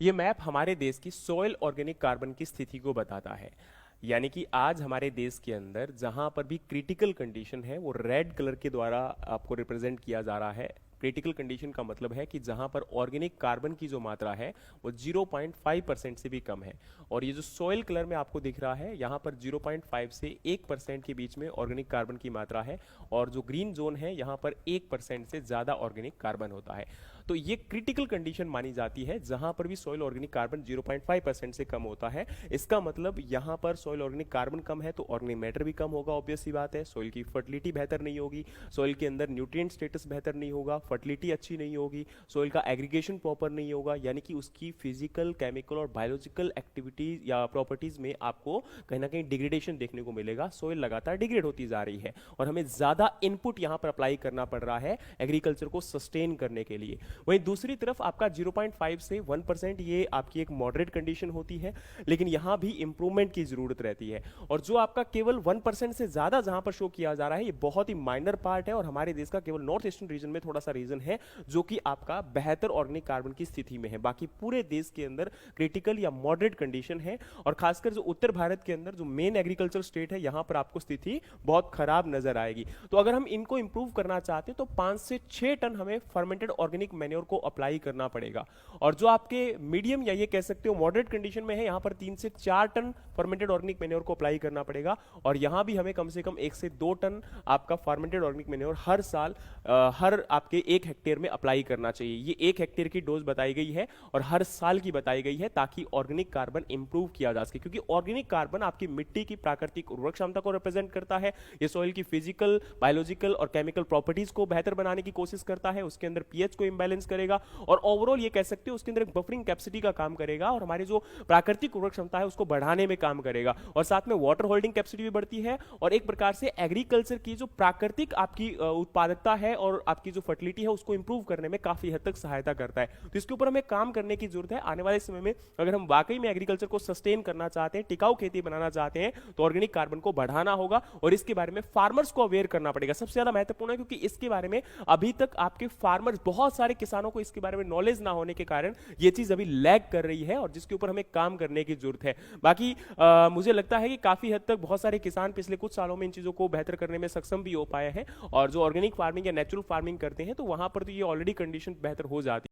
ये मैप हमारे देश की सॉइल ऑर्गेनिक कार्बन की स्थिति को बताता है। यानी कि आज हमारे देश के अंदर जहां पर भी क्रिटिकल कंडीशन है वो रेड कलर के द्वारा आपको रिप्रेजेंट किया जा रहा है। क्रिटिकल कंडीशन का मतलब है कि जहां पर ऑर्गेनिक कार्बन की जो मात्रा है वो 0.5% से भी कम है। और ये जो सॉइल कलर में आपको दिख रहा है यहाँ पर 0.5 से 1% के बीच में ऑर्गेनिक कार्बन की मात्रा है। और जो ग्रीन जोन है यहाँ पर 1% से ज़्यादा ऑर्गेनिक कार्बन होता है। तो ये क्रिटिकल कंडीशन मानी जाती है जहां पर भी सॉइल ऑर्गेनिक कार्बन 0.5% से कम होता है। इसका मतलब यहां पर सॉइल ऑर्गेनिक कार्बन कम है तो ऑर्गेनिक मैटर भी कम होगा, ऑब्वियस सी बात है। सॉइल की फर्टिलिटी बेहतर नहीं होगी, सॉइल के अंदर न्यूट्रिएंट स्टेटस बेहतर नहीं होगा, फर्टिलिटी अच्छी नहीं होगी, सॉइल का एग्रीगेशन प्रॉपर नहीं होगा, यानी कि उसकी फिजिकल, केमिकल और बायोलॉजिकल एक्टिविटीज या प्रॉपर्टीज में आपको कहीं ना कहीं डिग्रेडेशन देखने को मिलेगा। सॉइल लगातार डिग्रेड होती जा रही है और हमें ज्यादा इनपुट यहां पर अप्लाई करना पड़ रहा है एग्रीकल्चर को सस्टेन करने के लिए। वहीं दूसरी तरफ आपका 0.5 से 1% ये आपकी एक मॉडरेट कंडीशन होती है, लेकिन यहां भी इंप्रूवमेंट की जरूरत रहती है। और जो आपका केवल 1% से ज्यादा जहां पर शो किया जा रहा है ये बहुत ही माइनर पार्ट है और हमारे देश का केवल नॉर्थ ईस्टर्न रीजन में थोड़ा सा रीजन है जो कि आपका बेहतर ऑर्गेनिक कार्बन की स्थिति में है। बाकी पूरे देश के अंदर क्रिटिकल या मॉडरेट कंडीशन है। और खासकर जो उत्तर भारत के अंदर जो मेन एग्रीकल्चर स्टेट है यहां पर आपको स्थिति बहुत खराब नजर आएगी। तो अगर हम इनको इंप्रूव करना चाहते हैं तो 5 से 6 टन हमें फर्मेंटेड ऑर्गेनिक मैन्योर को अप्लाई करना पड़ेगा। और जो आपके मीडियम या ये कह सकते हो मॉडरेट कंडीशन में है यहां पर 3 से 4 टन फर्मेंटेड ऑर्गेनिक मैन्योर को अप्लाई करना पड़ेगा। और यहां भी हमें कम से कम 1 से 2 टन आपका फर्मेंटेड ऑर्गेनिक मैन्योर हर साल हर आपके 1 हेक्टेयर में अप्लाई करना चाहिए। ये 1 हेक्टेयर की डोज बताई गई है और हर साल की बताई गई है ताकि ऑर्गेनिक कार्बन इंप्रूव किया जा सके, क्योंकि ऑर्गेनिक कार्बन आपकी मिट्टी की प्राकृतिक उर्वरक क्षमता को रिप्रेजेंट करता है। ये सॉइल की फिजिकल, बायोलॉजिकल और केमिकल प्रॉपर्टीज को बेहतर बनाने की कोशिश करता है, उसके अंदर पीएच को इंबैलेंस करेगा और ओवरऑल ये कह सकते हो उसके अंदर एक बफरिंग कैपेसिटी का काम करेगा और हमारी जो प्राकृतिक उर्वरक क्षमता है उसको बढ़ाने में काम करेगा। और साथ में वाटर होल्डिंग कैपेसिटी भी बढ़ती है और एक प्रकार से एग्रीकल्चर की जो प्राकृतिक आपकी उत्पादकता है और आपकी जो फर्टिलिटी है उसको इंप्रूव करने में काफी हद तक सहायता करता है। तो इसके ऊपर हमें काम करने की जरूरत है। आने वाले समय में अगर हम वाकई में एग्रीकल्चर को सस्टेन करना चाहते हैं, टिकाऊ खेती बनाना चाहते हैं, तो ऑर्गेनिक कार्बन को बढ़ाना होगा और इसके बारे में फार्मर्स को अवेयर करना पड़ेगा। सबसे ज्यादा महत्वपूर्ण है क्योंकि इसके बारे में अभी तक आपके फार्मर्स, बहुत सारे किसानों को इसके बारे में नॉलेज ना होने के कारण ये चीज अभी लैग कर रही है और जिसके ऊपर हमें काम करने की जरूरत है। बाकी मुझे लगता है कि काफी हद तक बहुत सारे किसान पिछले कुछ सालों में इन चीजों को बेहतर करने में सक्षम भी हो पाए हैं और जो ऑर्गेनिक फार्मिंग या नेचुरल फार्मिंग करते हैं तो वहां पर तो ये ऑलरेडी कंडीशन बेहतर हो जाती है।